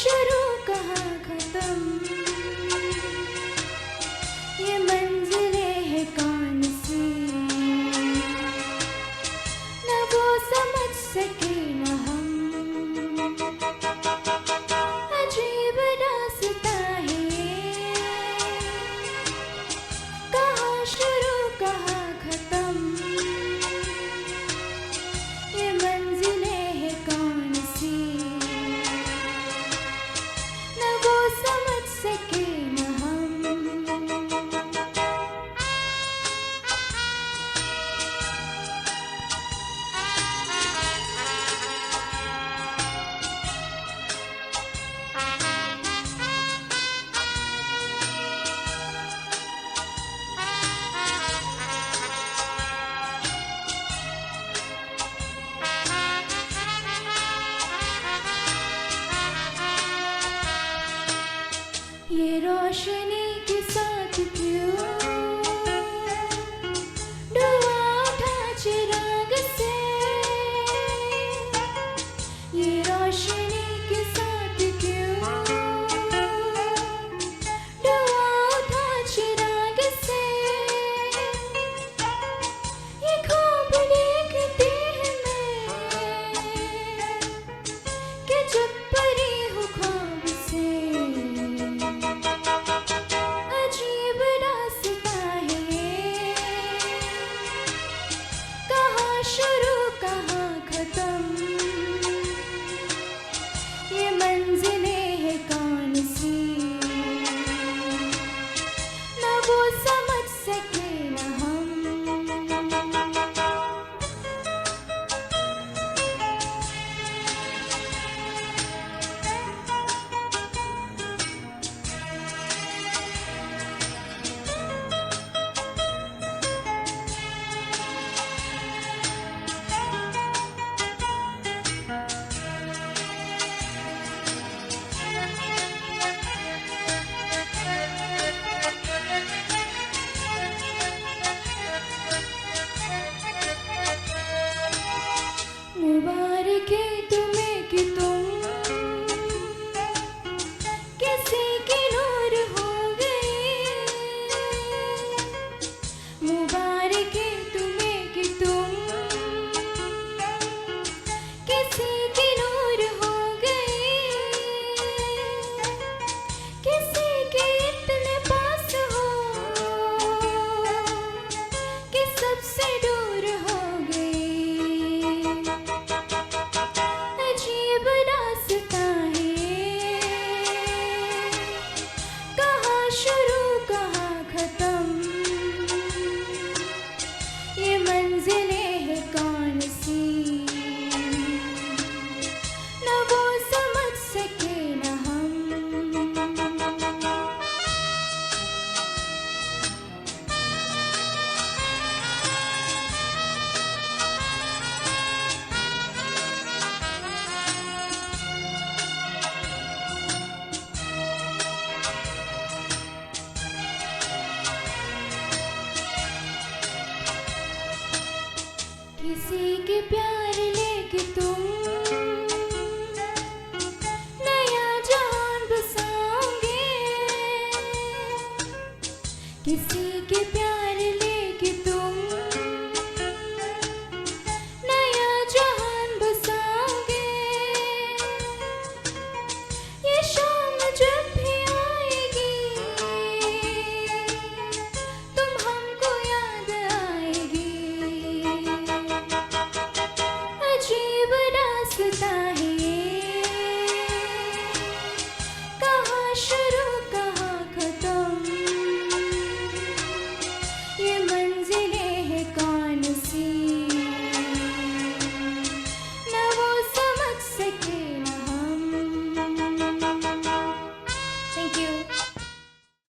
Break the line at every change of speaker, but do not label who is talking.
शुरू कहाँ खत्म, ये मंजिलें हैं कौन सी, न वो समझ सके न हम। अजीब रास्ता है ये, कहाँ शुरू कहाँ खत्म, ये मंजिलें हैं कौन सी, न वो समझ सके न हम। ये रोशनी के साथ क्यों डुबा उठा चिराग से, ये रोशनी के साथ क्यों डुबा उठा चिराग से, ये ख्वाब देखती है मैं कि जब परी हूँ ख्वाब से। अजीब रास्ता है ये, कहाँ शुरू कहाँ खत्म, ये मंजिलें